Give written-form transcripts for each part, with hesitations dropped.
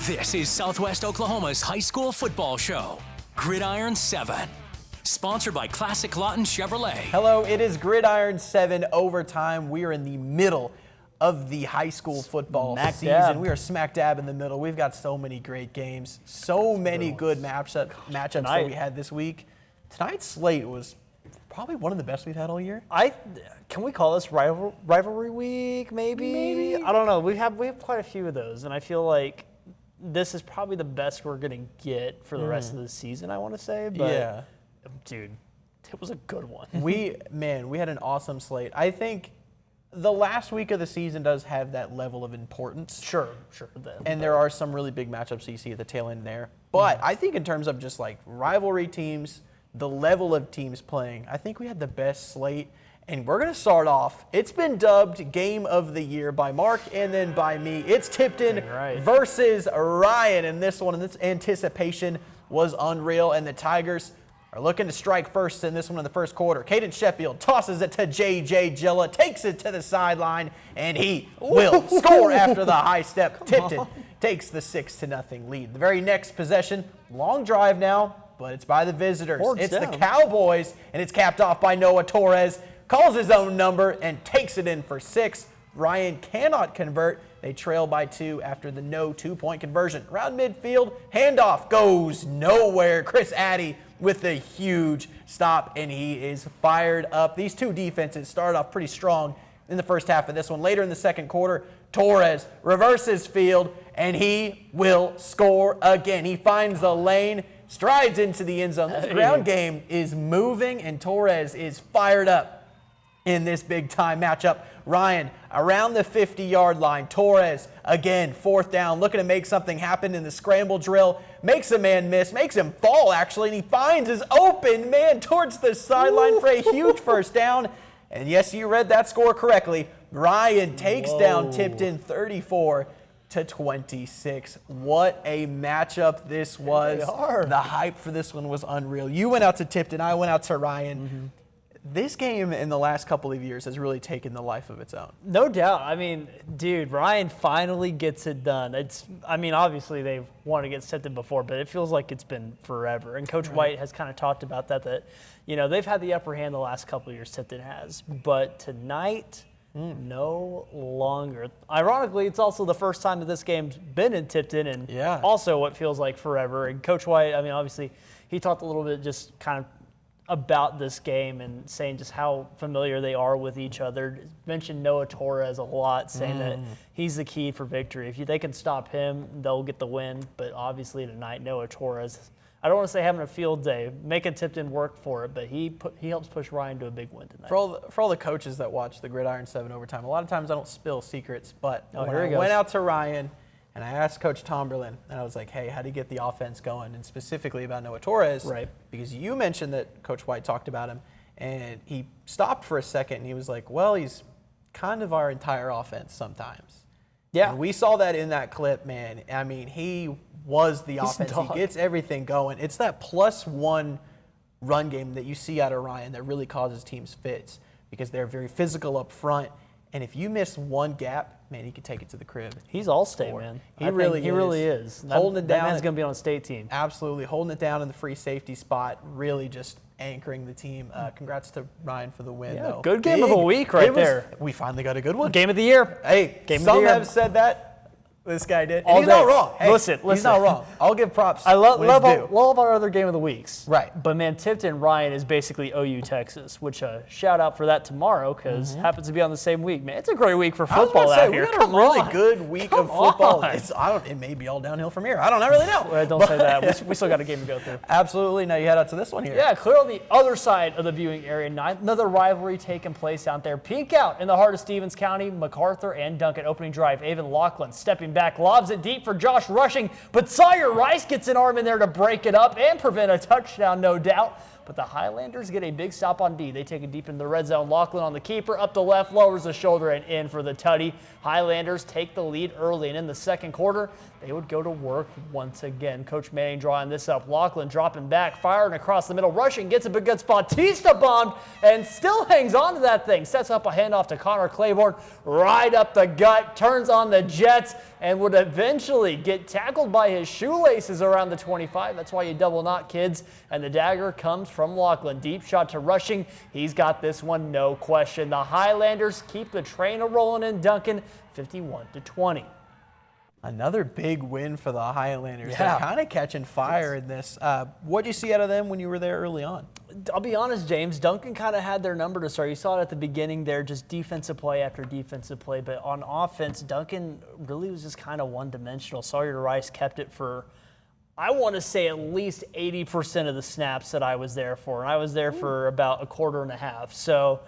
This is Southwest Oklahoma's high school football show, Gridiron 7, sponsored by Classic Lawton Chevrolet. Hello, it is Gridiron 7 overtime. We are in the middle of the high school football season. Dab. We are smack dab in the middle. We've got so many great games, so many good matchups that we had this week. Tonight's slate was probably one of the best we've had all year. Can we call this rivalry week? Maybe. I don't know. We have quite a few of those, and I feel like this is probably the best we're gonna get for the rest of the season. I want to say, but Yeah. dude, it was a good one. we had an awesome slate. I think the last week of the season does have that level of importance. Sure. And there are some really big matchups you see at the tail end there. But I think in terms of just like rivalry teams, the level of teams playing, I think we had the best slate. And we're going to start off. It's been dubbed Game of the Year by Mark and then by me. It's Tipton versus Ryan in this one. And this anticipation was unreal. And the Tigers are looking to strike first in this one in the first quarter. Caden Sheffield tosses it to J.J. Gilla, takes it to the sideline, and he will score after the high step. Tipton takes the 6-0 lead. The very next possession, long drive now, but it's by the visitors. It's the Cowboys, and it's capped off by Noah Torres. Calls his own number and takes it in for 6. Ryan cannot convert. They trail by 2 after the no 2-point conversion. Around midfield, handoff goes nowhere. Chris Addy with the huge stop, and he is fired up. These two defenses started off pretty strong in the first half of this one. Later in the second quarter, Torres reverses field, and he will score again. He finds the lane, strides into the end zone. This ground game is moving, and Torres is fired up in this big-time matchup. Ryan around the 50-yard line. Torres, again, 4th down, looking to make something happen in the scramble drill. Makes a man miss, makes him fall, actually, and he finds his open man towards the sideline for a huge first down. And yes, you read that score correctly. Ryan takes down Tipton 34-26. What a matchup this was. The hype for this one was unreal. You went out to Tipton, I went out to Ryan. This game in the last couple of years has really taken the life of its own. No doubt. I mean, dude, Ryan finally gets it done. Obviously they've wanted to get Tipton before, but it feels like it's been forever. And Coach White has kind of talked about that, they've had the upper hand the last couple of years, Tipton has. But tonight, no longer. Ironically, it's also the first time that this game's been in Tipton, and also what feels like forever. And Coach White, obviously, he talked a little bit just kind of about this game and saying just how familiar they are with each other. Mentioned Noah Torres a lot, saying that he's the key for victory. If they can stop him, they'll get the win. But obviously tonight, Noah Torres, I don't want to say having a field day, making Tipton work for it, but he helps push Ryan to a big win tonight. For all the coaches that watch the Gridiron 7 overtime, a lot of times I don't spill secrets, but when I goes. went out to Ryan and I asked Coach Tomberlin, and I was like, hey, how do you get the offense going? And specifically about Noah Torres, because you mentioned that Coach White talked about him, and he stopped for a second, and he was like, well, he's kind of our entire offense sometimes. Yeah. And we saw that in that clip, man. He was the offense. He gets everything going. It's that +1 run game that you see out of Ryan that really causes teams fits because they're very physical up front. And if you miss one gap, man, he could take it to the crib. He's all-state, man. He really is. Holding it down. That man's going to be on a state team. Absolutely. Holding it down in the free safety spot, really just anchoring the team. Congrats to Ryan for the win, though. Good game of the week there. We finally got a good one. Game of the year. Hey, some have said that. This guy did. He's not wrong. Hey, listen. He's not wrong. I'll give props. I love our other game of the weeks. Right. But, man, Tipton Ryan is basically OU Texas, which shout out for that tomorrow because happens to be on the same week. Man, it's a great week for football out here. We got a really good week of football. It may be all downhill from here. I don't really know. Well, don't say that. We still got a game to go through. Absolutely. Now you head out to this one here. Yeah, clear on the other side of the viewing area. Another rivalry taking place out there. Peek out in the heart of Stevens County. MacArthur and Duncan opening drive. Avon Laughlin stepping back, lobs it deep for Josh Rushing, but Sawyer Rice gets an arm in there to break it up and prevent a touchdown, no doubt. but the Highlanders get a big stop on D. They take it deep in the red zone. Lachlan on the keeper, up the left, lowers the shoulder and in for the tutty. Highlanders take the lead early, and in the second quarter, they would go to work once again. Coach Manning drawing this up. Lachlan dropping back, firing across the middle, rushing, gets a good spot. Bautista bombed and still hangs on to that thing. Sets up a handoff to Connor Claiborne, right up the gut, turns on the Jets, and would eventually get tackled by his shoelaces around the 25. That's why you double knot, kids. And the dagger comes from Lachlan. Deep shot to Rushing. He's got this one, no question. The Highlanders keep the train a-rolling in Duncan, 51-20. Another big win for the Highlanders. Yeah. They're kind of catching fire in this. What did you see out of them when you were there early on? I'll be honest, James, Duncan kind of had their number to start. You saw it at the beginning there, just defensive play after defensive play. But on offense, Duncan really was just kind of one-dimensional. Sawyer Rice kept it for, I want to say, at least 80% of the snaps that I was there for. And I was there for about a quarter and a half. So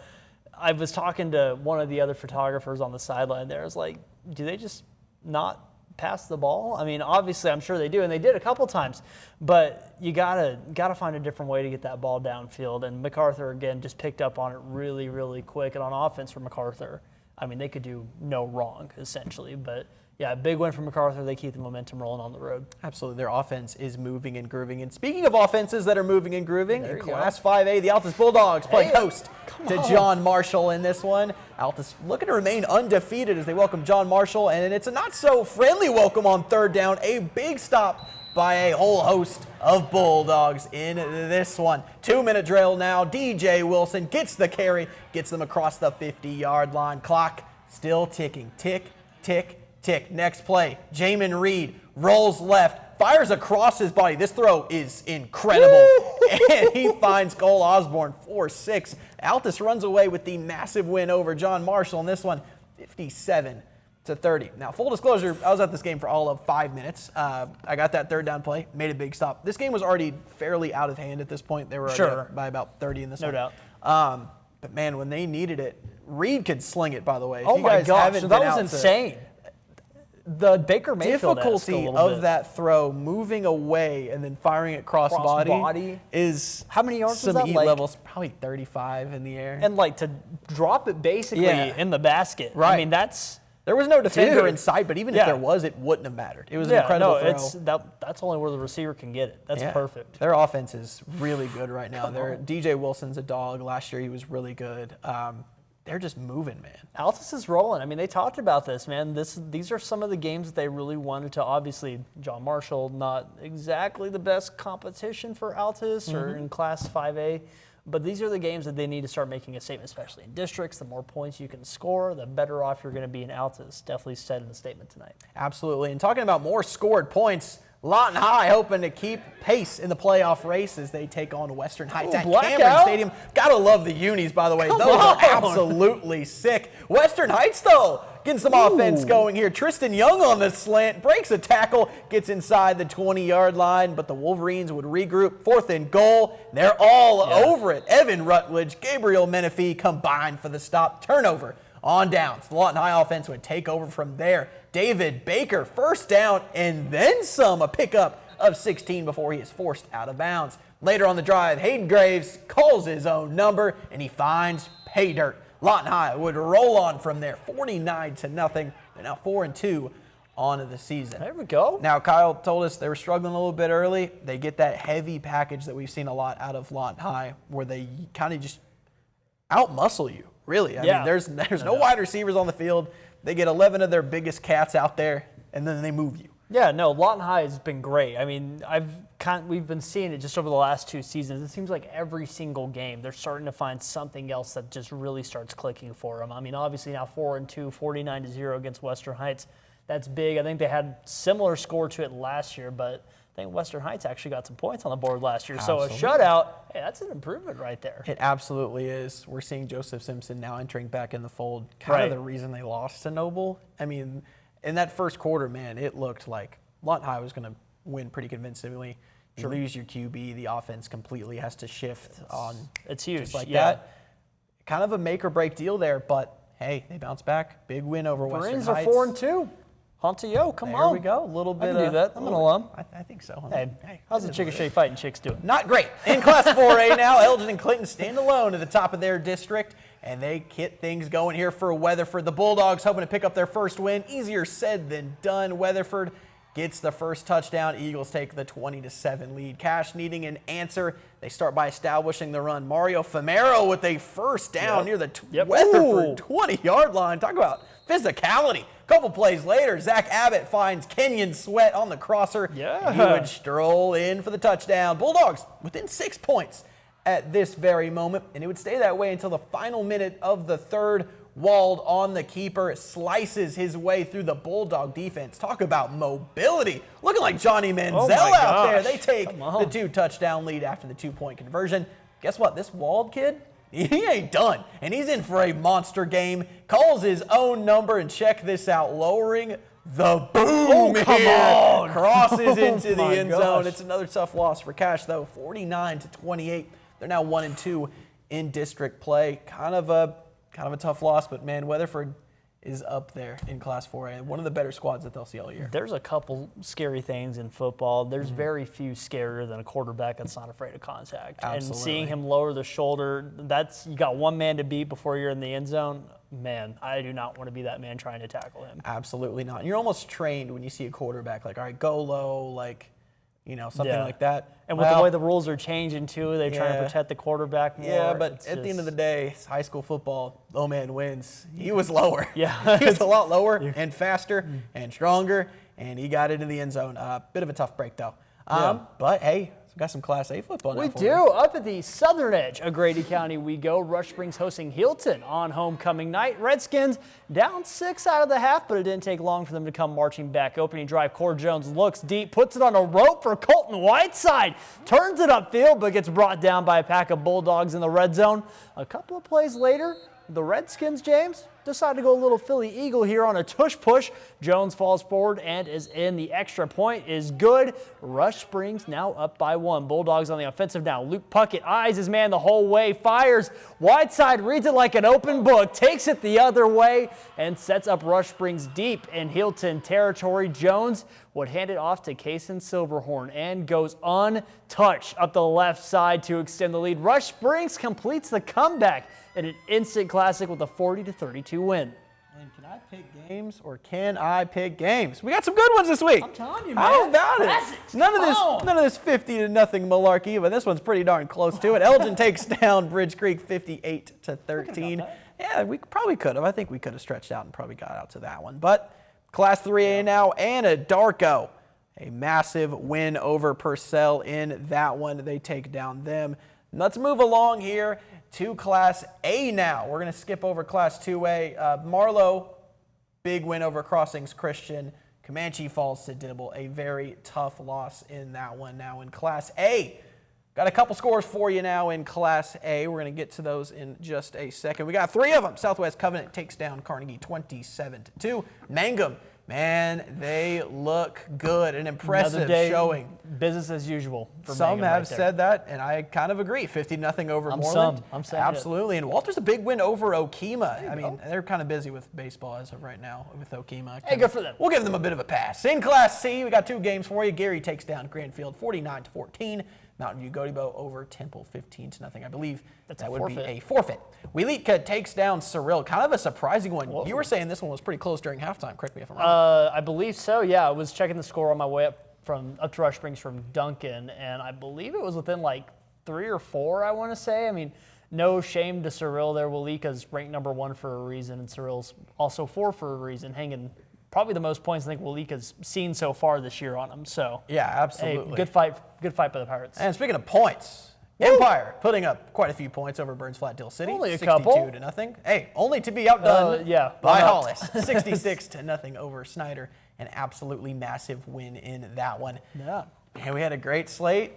I was talking to one of the other photographers on the sideline there. I was like, do they just not pass the ball? I mean, obviously, I'm sure they do, and they did a couple times. But you gotta find a different way to get that ball downfield. And MacArthur again just picked up on it really, really quick. And on offense for MacArthur, I mean, they could do no wrong essentially. But yeah, big win for MacArthur. They keep the momentum rolling on the road. Absolutely. Their offense is moving and grooving. And speaking of offenses that are moving and grooving, There in you Class 5A, the Altus Bulldogs play host to on. John Marshall in this one. Altus looking to remain undefeated as they welcome John Marshall. And it's a not-so-friendly welcome on third down. A big stop by a whole host of Bulldogs in this one. 2-minute drill now. DJ Wilson gets the carry, gets them across the 50-yard line. Clock still ticking. Tick, tick, tick. Next play, Jamin Reed rolls left, fires across his body. This throw is incredible. And he finds Cole Osborne, 4-6. Altus runs away with the massive win over John Marshall in this one, 57-30. Now, full disclosure, I was at this game for all of 5 minutes. I got that third down play, made a big stop. This game was already fairly out of hand at this point. They were already up by about 30 in this one. No doubt. But, man, when they needed it, Reed could sling it, by the way. If Oh you my guys gosh, haven't that been was out to- insane. The Baker Mayfield difficulty of that throw, moving away and then firing it cross body is How many yards was some that, E like- levels, probably 35 in the air. And like to drop it basically Yeah. in the basket. Right. I mean, that's there was no defender Dude. in sight, but even if Yeah. there was, it wouldn't have mattered. It was an incredible throw. That's only where the receiver can get it. That's Yeah. perfect. Their offense is really good right now. DJ Wilson's a dog. Last year he was really good. They're just moving, man. Altus is rolling. I mean, they talked about this, man. These are some of the games that they really wanted to. Obviously, John Marshall, not exactly the best competition for Altus or in Class 5A, but these are the games that they need to start making a statement, especially in districts. The more points you can score, the better off you're going to be in Altus. Definitely said in the statement tonight. Absolutely. And talking about more scored points, Lawton High hoping to keep pace in the playoff race as they take on Western Heights at blackout. Cameron Stadium. Gotta love the unis, by the way. Those are absolutely sick. Western Heights, though, getting some offense going here. Tristan Young on the slant, breaks a tackle, gets inside the 20-yard line, but the Wolverines would regroup. 4th and goal. They're all over it. Evan Rutledge, Gabriel Menifee combined for the stop. Turnover on downs. The Lawton High offense would take over from there. David Baker, first down and then some, a pickup of 16 before he is forced out of bounds. Later on the drive, Hayden Graves calls his own number and he finds pay dirt. Lawton High would roll on from there, 49-0. They're now 4-2 on to the season. There we go. Now, Kyle told us they were struggling a little bit early. They get that heavy package that we've seen a lot out of Lawton High where they kind of just out-muscle you, really. I mean, there's no wide receivers on the field. They get 11 of their biggest cats out there, and then they move you. Yeah, no, Lawton High has been great. I mean, we've been seeing it just over the last 2 seasons. It seems like every single game they're starting to find something else that just really starts clicking for them. I mean, obviously now 4-2, 49-0 against Western Heights. That's big. I think they had similar score to it last year, but I think Western Heights actually got some points on the board last year. Absolutely. So a shutout, hey, that's an improvement right there. It absolutely is. We're seeing Joseph Simpson now entering back in the fold. Kind of Right. the reason they lost to Noble. I mean, in that first quarter, man, it looked like Lawton High was going to win pretty convincingly. You lose your QB, the offense completely has to shift on. It's huge. Just like Yeah. that. Kind of a make or break deal there, but hey, they bounce back. Big win over Western Marines are Heights. 4-2. Honto, come There on. we go. A little bit. I can do that. I'm an alum. I think so. Hey, how's the Chickasha Fighting Chicks doing? Not great. In Class 4A now, Elgin and Clinton stand alone at the top of their district, and they get things going here for Weatherford. The Bulldogs hoping to pick up their first win. Easier said than done. Weatherford gets the first touchdown. Eagles take the 20-7 lead. Cash needing an answer. They start by establishing the run. Mario Famero with a first down near the Weatherford 20-yard line. Talk about physicality. A couple plays later, Zach Abbott finds Kenyon Sweat on the crosser. And he would stroll in for the touchdown. Bulldogs within 6 points at this very moment, and it would stay that way until the final minute of the third. Wald on the keeper, slices his way through the Bulldog defense. Talk about mobility. Looking like Johnny Manziel out there. They take the 2-touchdown lead after the 2-point conversion. Guess what? This Wald kid, he ain't done. And he's in for a monster game. Calls his own number, and check this out. Lowering the boom here. Crosses into the end zone. It's another tough loss for Cash, though. 49-28. They're now 1-2 in district play. Kind of a tough loss, but man, Weatherford is up there in Class 4A. One of the better squads that they'll see all year. There's a couple scary things in football. There's very few scarier than a quarterback that's not afraid of contact. Absolutely. And seeing him lower the shoulder, you got one man to beat before you're in the end zone. Man, I do not want to be that man trying to tackle him. Absolutely not. And you're almost trained when you see a quarterback, like, all right, go low, something like that. And with the way the rules are changing, too, they try to protect the quarterback more. Yeah, but at the end of the day, it's high school football, low man wins. He was lower. Yeah. He was a lot lower and faster and stronger, and he got into the end zone. Bit of a tough break, though. But, hey, we've got some Class A football now. We do. Up at the southern edge of Grady County we go. Rush Springs hosting Hilton on homecoming night. Redskins down 6 out of the half, but it didn't take long for them to come marching back. Opening drive, Cord Jones looks deep, puts it on a rope for Colton Whiteside. Turns it upfield, but gets brought down by a pack of Bulldogs in the red zone. A couple of plays later, the Redskins, James, decide to go a little Philly Eagle here on a tush push. Jones falls forward and is in. The extra point is good. Rush Springs now up by 1. Bulldogs on the offensive now. Luke Puckett eyes his man the whole way, fires. Whiteside reads it like an open book, takes it the other way, and sets up Rush Springs deep in Hilton territory. Jones would hand it off to Kaysen Silverhorn and goes untouched up the left side to extend the lead. Rush Springs completes the comeback in an instant classic with a 40-32 win. And can I pick games or can I pick games? We got some good ones this week. I'm telling you, man. How about Classics. it? None of this 50-0 malarkey, but this one's pretty darn close to it. Elgin takes down Bridge Creek 58-13. Yeah, we probably could have. I think we could have stretched out and probably got out to that one. But Class 3A now, Anadarko. A massive win over Purcell in that one. They take down them. Let's move along here to Class A now. We're going to skip over Class 2A. Marlowe, big win over Crossings Christian. Comanche Falls to Dibble, a very tough loss in that one. Now in Class A, got a couple scores for you now in Class A. We're going to get to those in just a second. We got 3 of them. Southwest Covenant takes down Carnegie 27-2. Mangum, man, they look good. An impressive showing. Business as usual for Some Mangum have said that, and I kind of agree. 50-0 over Moreland. I'm saying absolutely. And Walter's a big win over Okema. I mean, they're kind of busy with baseball as of right now with Okema. Hey, good for them. We'll give them a bit of a pass. In Class C, we got 2 games for you. Gary takes down Grandfield 49-14. Mountain View Godibo over Temple 15-0. I believe that would be a forfeit. Wheeletka takes down Cyril. Kind of a surprising one. Whoa. You were saying this one was pretty close during halftime. Correct me if I'm wrong. I believe so. Yeah, I was checking the score on my way up to Rush Springs from Duncan, and I believe it was within like 3 or 4. I want to say. I mean, no shame to Cyril there. Wheelitka's ranked number 1 for a reason, and Cyril's also 4 for a reason, hanging probably the most points I think Wheelitka's seen so far this year on them. So yeah, absolutely. Hey, good fight by the Pirates. And speaking of points, Empire putting up quite a few points over Burns Flat Dill City. Only a couple. 62-0. Hey, only to be outdone by Hollis. 66-0 over Snyder. An absolutely massive win in that one. Yeah. And we had a great slate.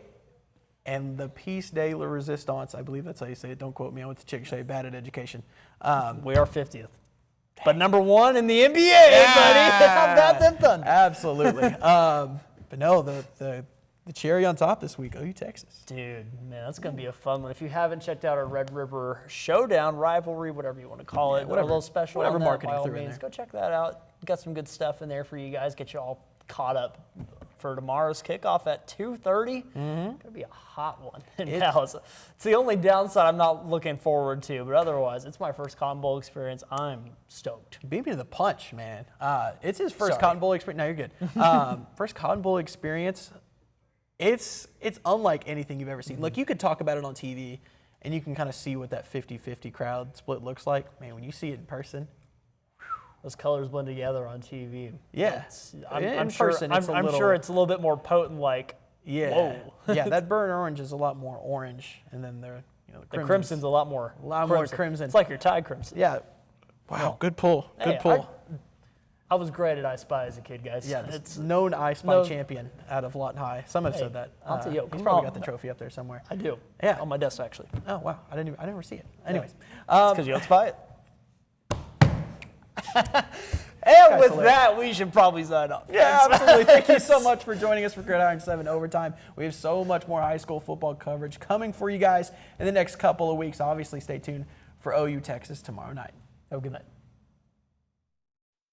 And the Peace de la Resistance, I believe that's how you say it. Don't quote me. I went to Chickasha, bad at education. We are 50th. But number 1 in the NBA, buddy. How about them Thunder? Absolutely. But no, the the cherry on top this week, OU Texas. Dude, man, that's going to be a fun one. If you haven't checked out our Red River Showdown, rivalry, whatever you want to call it, whatever- a little special whatever on that, marketing by all threw in means, there. go check that out. Got some good stuff in there for you guys. Get you all caught up for tomorrow's kickoff at 2:30. Going to be a hot one in Dallas. It's the only downside I'm not looking forward to, but otherwise, it's my first Cotton Bowl experience. I'm stoked. Beat me to the punch, man. It's his first Sorry. Cotton Bowl experience. No, you're good. First Cotton Bowl experience. It's unlike anything you've ever seen. Look, you could talk about it on TV, and you can kind of see what that 50-50 crowd split looks like. Man, when you see it in person, Those colors blend together on TV. Yeah. In sure, person, it's a I'm little- sure it's a little bit more potent, like, yeah, whoa. yeah, that burnt orange is a lot more orange, and then the The crimson's a lot more more crimson. It's like your Tide crimson. Yeah. Wow, good pull. Hey, Good pull. I was great at I Spy as a kid, guys. Yeah, it's it's known I Spy no- champion out of Lawton High. Some have Hey, said that. I'll tell you, He's come probably on. got the trophy up there somewhere. I do. Yeah. On my desk, actually. Oh wow, I never see it. Anyways, Because you don't spy it. And with hilarious. that, we should probably sign off. yeah, absolutely. Thank you so much for joining us for Gridiron 7 Overtime. We have so much more high school football coverage coming for you guys in the next couple of weeks. Obviously, stay tuned for OU Texas tomorrow night. Have a good night.